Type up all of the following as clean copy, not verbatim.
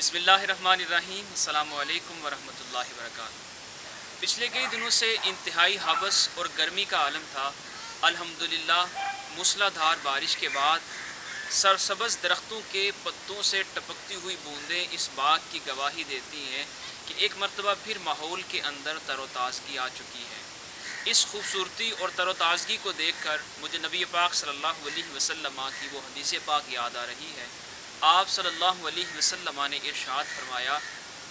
بسم اللہ الرحمن الرحیم۔ السلام علیکم ورحمۃ اللہ وبرکاتہ۔ پچھلے کئی دنوں سے انتہائی حبس اور گرمی کا عالم تھا۔ الحمدللہ موسلا دھار بارش کے بعد سرسبز درختوں کے پتوں سے ٹپکتی ہوئی بوندیں اس بات کی گواہی دیتی ہیں کہ ایک مرتبہ پھر ماحول کے اندر تر و تازگی آ چکی ہے۔ اس خوبصورتی اور تر و تازگی کو دیکھ کر مجھے نبی پاک صلی اللہ علیہ وسلم کی وہ حدیث پاک یاد آ رہی ہے۔ آپ صلی اللہ علیہ وسلم نے ارشاد فرمایا،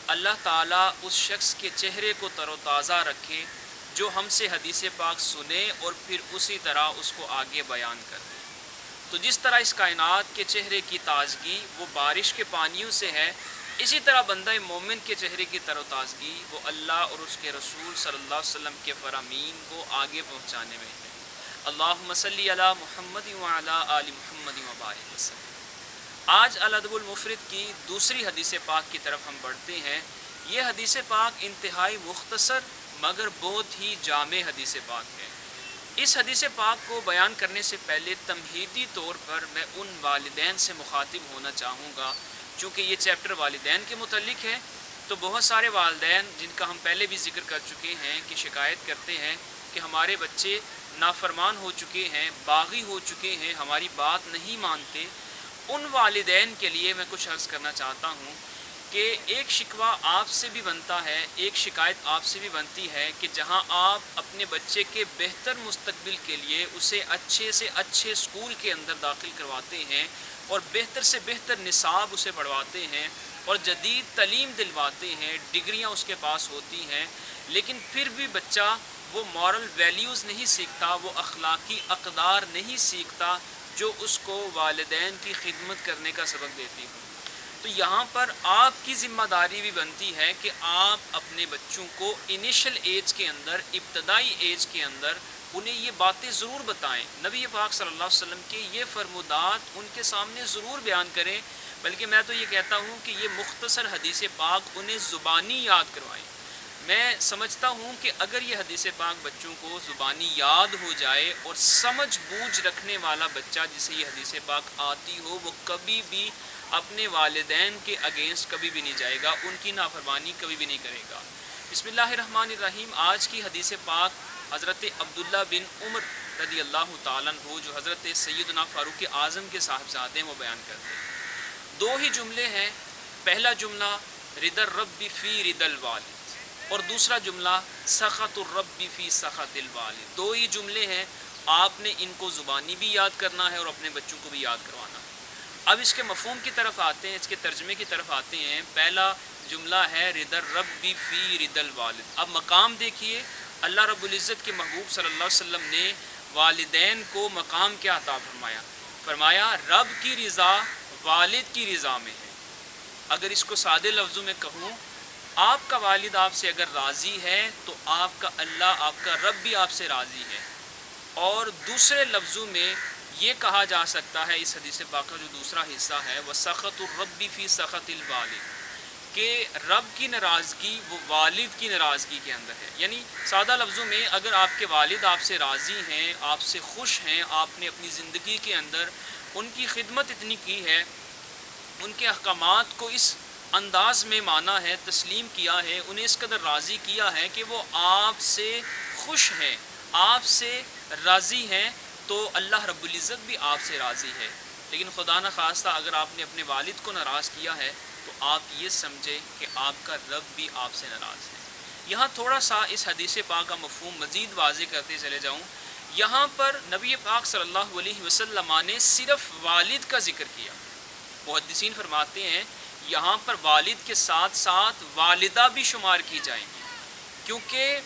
اللہ تعالیٰ اس شخص کے چہرے کو تر و تازہ رکھے جو ہم سے حدیث پاک سنے اور پھر اسی طرح اس کو آگے بیان کر دے۔ تو جس طرح اس کائنات کے چہرے کی تازگی وہ بارش کے پانیوں سے ہے، اسی طرح بندہ مومن کے چہرے کی تر و تازگی وہ اللہ اور اس کے رسول صلی اللہ علیہ وسلم کے فرامین کو آگے پہنچانے میں ہے۔ اللہم صلی علی محمد وعلی آل محمد وبارک وسلم۔ آج الادب المفرد کی دوسری حدیث پاک کی طرف ہم بڑھتے ہیں۔ یہ حدیث پاک انتہائی مختصر مگر بہت ہی جامع حدیث پاک ہے۔ اس حدیث پاک کو بیان کرنے سے پہلے تمہیدی طور پر میں ان والدین سے مخاطب ہونا چاہوں گا، چونکہ یہ چیپٹر والدین کے متعلق ہے، تو بہت سارے والدین جن کا ہم پہلے بھی ذکر کر چکے ہیں کہ شکایت کرتے ہیں کہ ہمارے بچے نافرمان ہو چکے ہیں، باغی ہو چکے ہیں، ہماری بات نہیں مانتے۔ ان والدین کے لیے میں کچھ عرض کرنا چاہتا ہوں کہ ایک شکوہ آپ سے بھی بنتا ہے، ایک شکایت آپ سے بھی بنتی ہے کہ جہاں آپ اپنے بچے کے بہتر مستقبل کے لیے اسے اچھے سے اچھے اسکول کے اندر داخل کرواتے ہیں اور بہتر سے بہتر نصاب اسے پڑھواتے ہیں اور جدید تعلیم دلواتے ہیں، ڈگریاں اس کے پاس ہوتی ہیں، لیکن پھر بھی بچہ وہ مورل ویلیوز نہیں سیکھتا، وہ اخلاقی اقدار نہیں سیکھتا جو اس کو والدین کی خدمت کرنے کا سبق دیتی ہوں۔ تو یہاں پر آپ کی ذمہ داری بھی بنتی ہے کہ آپ اپنے بچوں کو انیشل ایج کے اندر، ابتدائی ایج کے اندر انہیں یہ باتیں ضرور بتائیں، نبی پاک صلی اللہ علیہ وسلم کے یہ فرمودات ان کے سامنے ضرور بیان کریں، بلکہ میں تو یہ کہتا ہوں کہ یہ مختصر حدیث پاک انہیں زبانی یاد کروائیں۔ میں سمجھتا ہوں کہ اگر یہ حدیث پاک بچوں کو زبانی یاد ہو جائے اور سمجھ بوجھ رکھنے والا بچہ جسے یہ حدیث پاک آتی ہو، وہ کبھی بھی اپنے والدین کے اگینسٹ کبھی بھی نہیں جائے گا، ان کی نافرمانی کبھی بھی نہیں کرے گا۔ بسم اللہ الرحمن الرحیم۔ آج کی حدیث پاک حضرت عبداللہ بن عمر رضی اللہ تعالیٰ عنہ جو حضرت سیدنا فاروق اعظم کے صاحبزادے ہیں وہ بیان کرتے ہیں۔ دو ہی جملے ہیں، پہلا جملہ رضا الرب فی رضا الوالد اور دوسرا جملہ سخط الرب فی سخط الوالد۔ دو ہی جملے ہیں، آپ نے ان کو زبانی بھی یاد کرنا ہے اور اپنے بچوں کو بھی یاد کروانا ہے۔ اب اس کے مفہوم کی طرف آتے ہیں، اس کے ترجمے کی طرف آتے ہیں۔ پہلا جملہ ہے رضا الرب فی رضا الوالد۔ اب مقام دیکھیے، اللہ رب العزت کے محبوب صلی اللہ علیہ وسلم نے والدین کو مقام کیا عطا فرمایا؟ فرمایا رب کی رضا والد کی رضا میں ہے۔ اگر اس کو سادے لفظوں میں کہوں، آپ کا والد آپ سے اگر راضی ہے تو آپ کا اللہ، آپ کا رب بھی آپ سے راضی ہے۔ اور دوسرے لفظوں میں یہ کہا جا سکتا ہے اس حدیث پاک کا جو دوسرا حصہ ہے وَسَخَطُ الرَّبِّ فِي سَخَطِ الْوَالِدِ، کہ رب کی ناراضگی وہ والد کی ناراضگی کے اندر ہے۔ یعنی سادہ لفظوں میں اگر آپ کے والد آپ سے راضی ہیں، آپ سے خوش ہیں، آپ نے اپنی زندگی کے اندر ان کی خدمت اتنی کی ہے، ان کے احکامات کو اس انداز میں مانا ہے، تسلیم کیا ہے، انہیں اس قدر راضی کیا ہے کہ وہ آپ سے خوش ہیں، آپ سے راضی ہیں، تو اللہ رب العزت بھی آپ سے راضی ہے۔ لیکن خدا نخواستہ اگر آپ نے اپنے والد کو ناراض کیا ہے تو آپ یہ سمجھیں کہ آپ کا رب بھی آپ سے ناراض ہے۔ یہاں تھوڑا سا اس حدیث پاک کا مفہوم مزید واضح کرتے چلے جاؤں۔ یہاں پر نبی پاک صلی اللہ علیہ وسلم نے صرف والد کا ذکر کیا۔ محدثین فرماتے ہیں یہاں پر والد کے ساتھ ساتھ والدہ بھی شمار کی جائیں گی، کیونکہ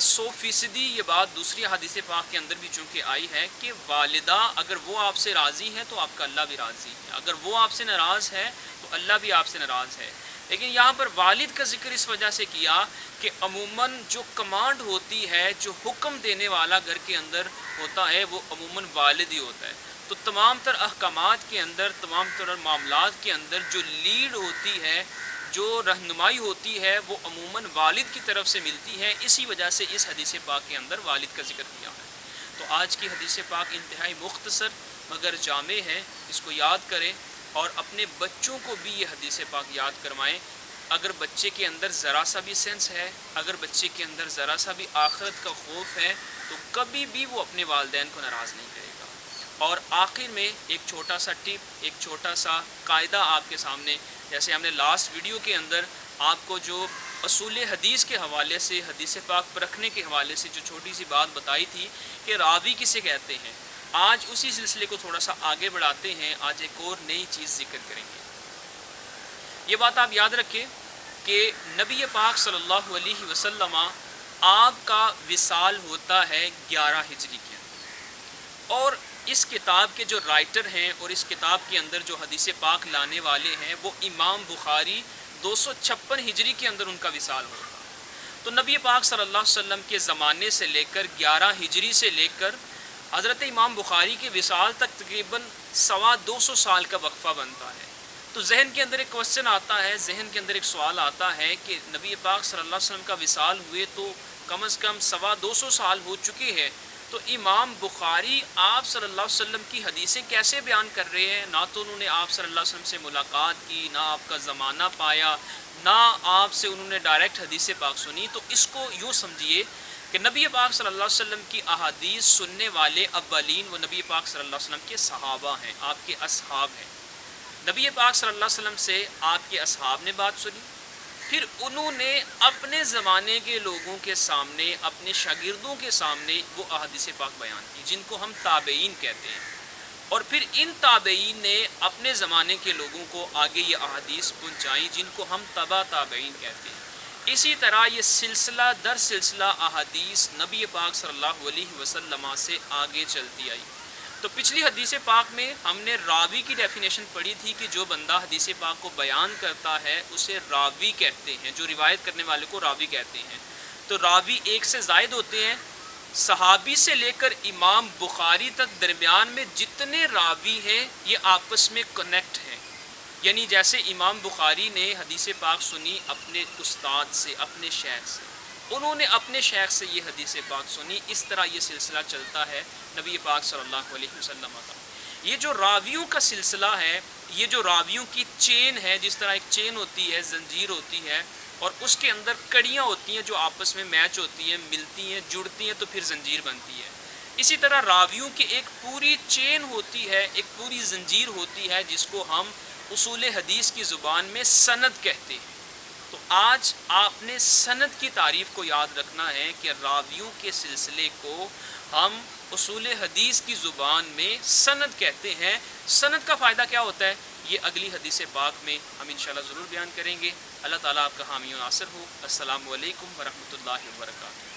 100% یہ بات دوسری حدیث پاک کے اندر بھی چونکہ آئی ہے کہ والدہ اگر وہ آپ سے راضی ہے تو آپ کا اللہ بھی راضی ہے، اگر وہ آپ سے ناراض ہے تو اللہ بھی آپ سے ناراض ہے۔ لیکن یہاں پر والد کا ذکر اس وجہ سے کیا کہ عموماً جو کمانڈ ہوتی ہے، جو حکم دینے والا گھر کے اندر ہوتا ہے، وہ عموماً والد ہی ہوتا ہے۔ تو تمام تر احکامات کے اندر، تمام تر معاملات کے اندر جو لیڈ ہوتی ہے، جو رہنمائی ہوتی ہے، وہ عموماً والد کی طرف سے ملتی ہے۔ اسی وجہ سے اس حدیث پاک کے اندر والد کا ذکر کیا ہے۔ تو آج کی حدیث پاک انتہائی مختصر مگر جامع ہے، اس کو یاد کریں۔ اور اپنے بچوں کو بھی یہ حدیث پاک یاد کروائیں۔ اگر بچے کے اندر ذرا سا بھی سینس ہے، اگر بچے کے اندر ذرا سا بھی آخرت کا خوف ہے، تو کبھی بھی وہ اپنے والدین کو ناراض نہیں کرے گا۔ اور آخر میں ایک چھوٹا سا ٹپ، ایک چھوٹا سا قاعدہ آپ کے سامنے، جیسے ہم نے لاسٹ ویڈیو کے اندر آپ کو جو اصول حدیث کے حوالے سے، حدیث پاک پرکھنے کے حوالے سے جو چھوٹی سی بات بتائی تھی کہ راوی کسے کہتے ہیں، آج اسی سلسلے کو تھوڑا سا آگے بڑھاتے ہیں۔ آج ایک اور نئی چیز ذکر کریں گے۔ یہ بات آپ یاد رکھیں کہ نبی پاک صلی اللہ علیہ وسلم آپ کا وصال ہوتا ہے 11 ہجری کے اندر، اور اس کتاب کے جو رائٹر ہیں اور اس کتاب کے اندر جو حدیث پاک لانے والے ہیں وہ امام بخاری 256 ہجری کے اندر ان کا وصال ہوتا۔ تو نبی پاک صلی اللہ علیہ وسلم کے زمانے سے لے کر 11 ہجری سے لے کر حضرت امام بخاری کے وصال تک تقریباً 250 سال کا وقفہ بنتا ہے۔ تو ذہن کے اندر ایک کوسچن آتا ہے، ذہن کے اندر ایک سوال آتا ہے کہ نبی پاک صلی اللہ علیہ وسلم کا وصال ہوئے تو کم از کم 250 سال ہو چکے ہیں، تو امام بخاری آپ صلی اللہ علیہ وسلم کی حدیثیں کیسے بیان کر رہے ہیں؟ نہ تو انہوں نے آپ صلی اللہ علیہ وسلم سے ملاقات کی، نہ آپ کا زمانہ پایا، نہ آپ سے انہوں نے ڈائریکٹ حدیث پاک سنی۔ تو اس کو یوں سمجھیے کہ نبی پاک صلی اللہ علیہ وسلم کی احادیث سننے والے اولین وہ نبی پاک صلی اللہ علیہ وسلم کے صحابہ ہیں، آپ کے اصحاب ہیں۔ نبی پاک صلی اللہ علیہ وسلم سے آپ کے اصحاب نے بات سنی، پھر انہوں نے اپنے زمانے کے لوگوں کے سامنے، اپنے شاگردوں کے سامنے وہ احادیث پاک بیان کی، جن کو ہم تابعین کہتے ہیں، اور پھر ان تابعین نے اپنے زمانے کے لوگوں کو آگے یہ احادیث پہنچائیں، جن کو ہم تبع تابعین کہتے ہیں۔ اسی طرح یہ سلسلہ در سلسلہ احادیث نبی پاک صلی اللہ علیہ وسلم سے آگے چلتی آئی۔ تو پچھلی حدیث پاک میں ہم نے راوی کی ڈیفینیشن پڑھی تھی کہ جو بندہ حدیث پاک کو بیان کرتا ہے اسے راوی کہتے ہیں، جو روایت کرنے والے کو راوی کہتے ہیں۔ تو راوی ایک سے زائد ہوتے ہیں، صحابی سے لے کر امام بخاری تک درمیان میں جتنے راوی ہیں یہ آپس میں کنیکٹ ہیں، یعنی جیسے امام بخاری نے حدیث پاک سنی اپنے استاد سے، اپنے شیخ سے، انہوں نے اپنے شیخ سے یہ حدیث پاک سنی، اس طرح یہ سلسلہ چلتا ہے نبی پاک صلی اللہ علیہ وسلم کا۔ یہ جو راویوں کا سلسلہ ہے، یہ جو راویوں کی چین ہے، جس طرح ایک چین ہوتی ہے، زنجیر ہوتی ہے، اور اس کے اندر کڑیاں ہوتی ہیں جو آپس میں میچ ہوتی ہیں، ملتی ہیں، جڑتی ہیں تو پھر زنجیر بنتی ہے۔ اسی طرح راویوں کی ایک پوری چین ہوتی ہے، ایک پوری زنجیر ہوتی ہے، جس کو ہم اصول حدیث کی زبان میں سند کہتے ہیں۔ تو آج آپ نے سند کی تعریف کو یاد رکھنا ہے کہ راویوں کے سلسلے کو ہم اصول حدیث کی زبان میں سند کہتے ہیں۔ سند کا فائدہ کیا ہوتا ہے یہ اگلی حدیث پاک میں ہم انشاءاللہ ضرور بیان کریں گے۔ اللہ تعالیٰ آپ کا حامی و ناصر ہو۔ السلام علیکم ورحمۃ اللہ وبرکاتہ۔